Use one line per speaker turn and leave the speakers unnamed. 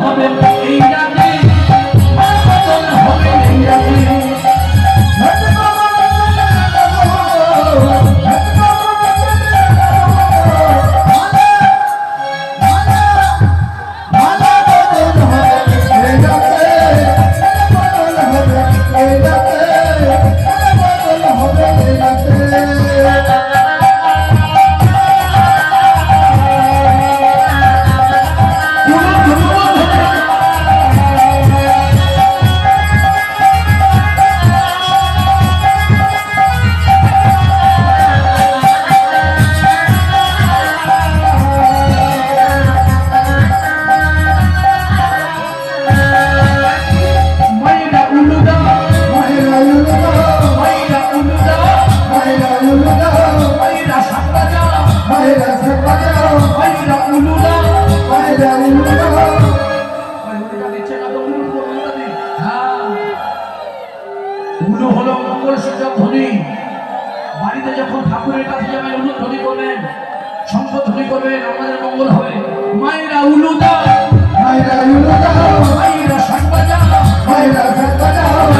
হবে এই রাতে বদল হবে এই রাতে উলু হলো মঙ্গল সূচক ধ্বনি। বাড়িতে যখন ঠাকুরের কাছে যাবেন উলু ধ্বনি করবেন, শঙ্খ ধ্বনি করবেন, আমাদের মঙ্গল হবে। মায়েরা উলু দাও, মায়েরা উলু দাও, মায়েরা শাক বাজাও, মায়েরা শাক বাজাও,